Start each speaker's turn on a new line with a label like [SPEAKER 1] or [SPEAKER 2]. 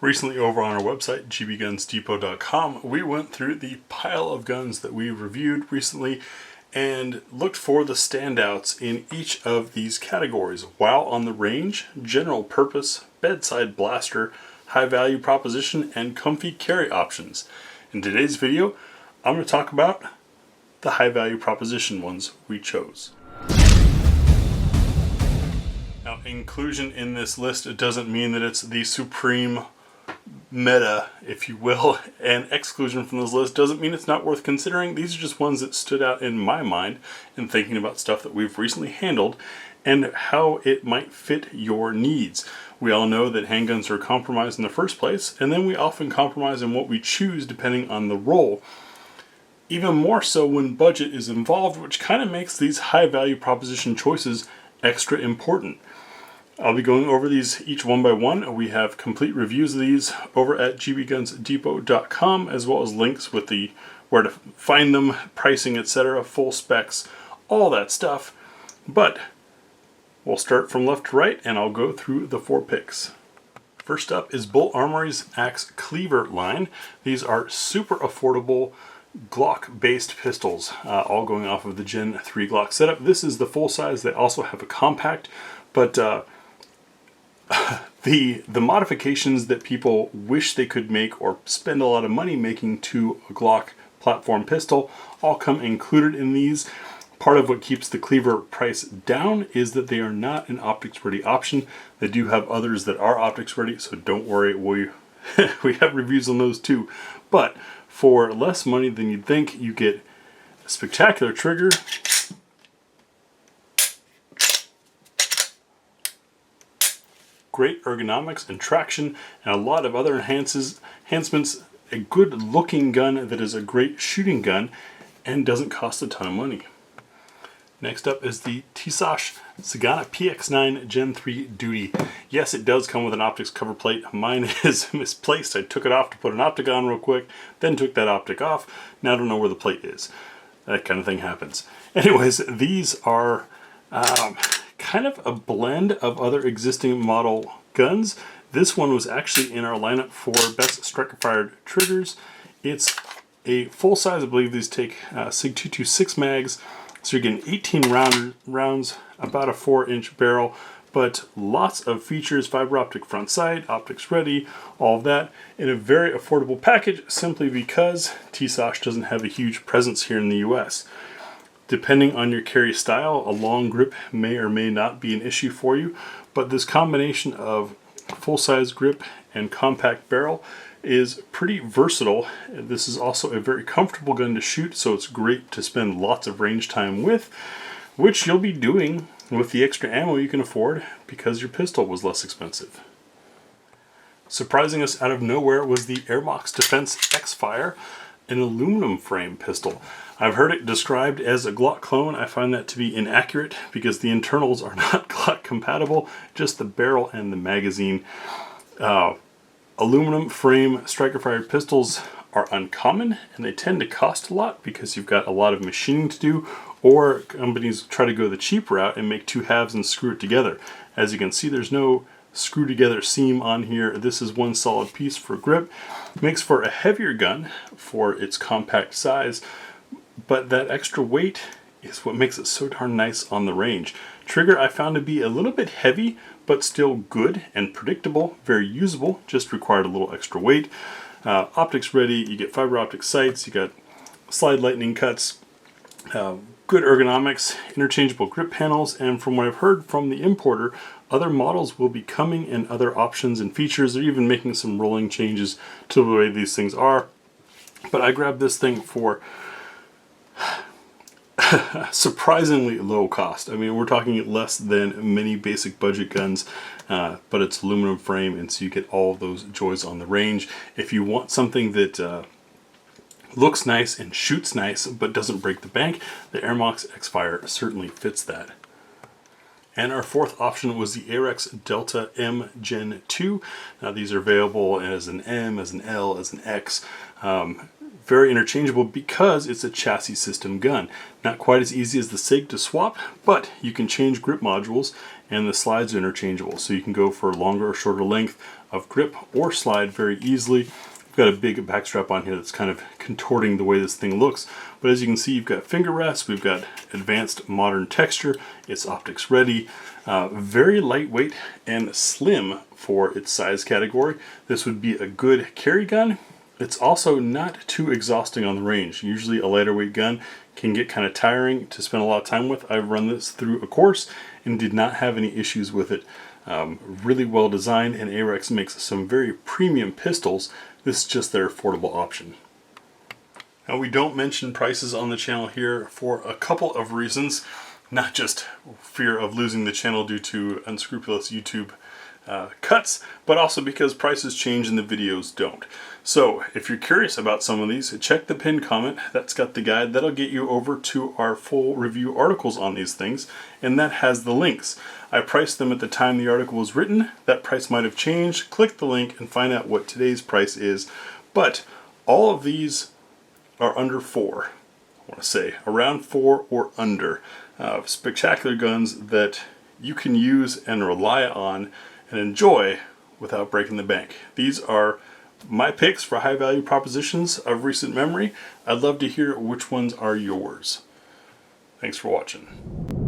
[SPEAKER 1] Recently over on our website, GBGunsDepot.com, we went through the pile of guns that we reviewed recently and looked for the standouts in each of these categories. While on the range, general purpose, bedside blaster, high value proposition, and comfy carry options. In today's video, I'm going to talk about the high value proposition ones we chose. Now, inclusion in this list doesn't mean that it's the supreme meta, if you will, and exclusion from this list doesn't mean it's not worth considering. These are just ones that stood out in my mind in thinking about stuff that we've recently handled and how it might fit your needs. We all know that handguns are compromised in the first place, and then we often compromise in what we choose depending on the role. Even more so when budget is involved, which kind of makes these high value proposition choices extra important. I'll be going over these each one by one. We have complete reviews of these over at GBGunsDepot.com, as well as links with the where to find them, pricing, etc., full specs, all that stuff. But we'll start from left to right, and I'll go through the 4 picks. First up is BUL Armory's Axe Cleaver line. These are super affordable Glock-based pistols, all going off of the Gen 3 Glock setup. This is the full size. They also have a compact, but the modifications that people wish they could make or spend a lot of money making to a Glock platform pistol all come included in these. Part of what keeps the Cleaver price down is that they are not an optics ready option. They do have others that are optics ready, so don't worry, we have reviews on those too. But for less money than you'd think, you get a spectacular trigger, great ergonomics and traction, and a lot of other enhancements. A good looking gun that is a great shooting gun and doesn't cost a ton of money. Next up is the Tisas Zigana PX9 Gen 3 Duty. Yes, it does come with an optics cover plate. Mine is misplaced. I took it off to put an optic on real quick, then took that optic off. Now I don't know where the plate is. That kind of thing happens. Anyways, these are kind of a blend of other existing model guns. This one was actually in our lineup for best striker-fired triggers. It's a full size. I believe these take SIG 226 mags, so you're getting 18 rounds, about a 4-inch barrel, but lots of features: fiber optic front sight, optics ready, all of that in a very affordable package, simply because Tisas doesn't have a huge presence here in the US. Depending on your carry style, a long grip may or may not be an issue for you, but this combination of full-size grip and compact barrel is pretty versatile. This is also a very comfortable gun to shoot, so it's great to spend lots of range time with, which you'll be doing with the extra ammo you can afford because your pistol was less expensive. Surprising us out of nowhere was the Ermox Defense X-Fire, an aluminum frame pistol. I've heard it described as a Glock clone. I find that to be inaccurate because the internals are not Glock compatible, just the barrel and the magazine. Aluminum frame striker-fired pistols are uncommon, and they tend to cost a lot because you've got a lot of machining to do, or companies try to go the cheap route and make 2 halves and screw it together. As you can see, there's no screw together seam on here. This is one solid piece for grip. Makes for a heavier gun for its compact size, but that extra weight is what makes it so darn nice on the range. Trigger I found to be a little bit heavy, but still good and predictable, very usable, just required a little extra weight. Optics ready, you get fiber optic sights, you got slide lightning cuts, good ergonomics, interchangeable grip panels, and from what I've heard from the importer, other models will be coming and other options and features. They're even making some rolling changes to the way these things are. But I grabbed this thing for surprisingly low cost. I mean, we're talking less than many basic budget guns, but it's aluminum frame, and so you get all of those joys on the range. If you want something that looks nice and shoots nice but doesn't break the bank, the Ermox X-Fire certainly fits that. And our 4th option was the Arex Delta M Gen 2. Now these are available as an M, as an L, as an X. very interchangeable because it's a chassis system gun. Not quite as easy as the SIG to swap, but you can change grip modules and the slides are interchangeable. So you can go for longer or shorter length of grip or slide very easily. We've got a big back strap on here that's kind of contorting the way this thing looks. But as you can see, you've got finger rests, we've got advanced modern texture, it's optics ready, very lightweight and slim for its size category. This would be a good carry gun. It's also not too exhausting on the range. Usually a lighter weight gun can get kind of tiring to spend a lot of time with. I've run this through a course and did not have any issues with it. Really well designed, and Arex makes some very premium pistols. This is just their affordable option. Now, we don't mention prices on the channel here for a couple of reasons, not just fear of losing the channel due to unscrupulous YouTube cuts, but also because prices change and the videos don't. So if you're curious about some of these, check the pinned comment. That's got the guide. That'll get you over to our full review articles on these things, and that has the links. I priced them at the time the article was written. That price might have changed. Click the link and find out what today's price is. But all of these are under 4. I want to say around 4 or under. Spectacular guns that you can use and rely on and enjoy without breaking the bank. These are my picks for high value propositions of recent memory. I'd love to hear which ones are yours. Thanks for watching.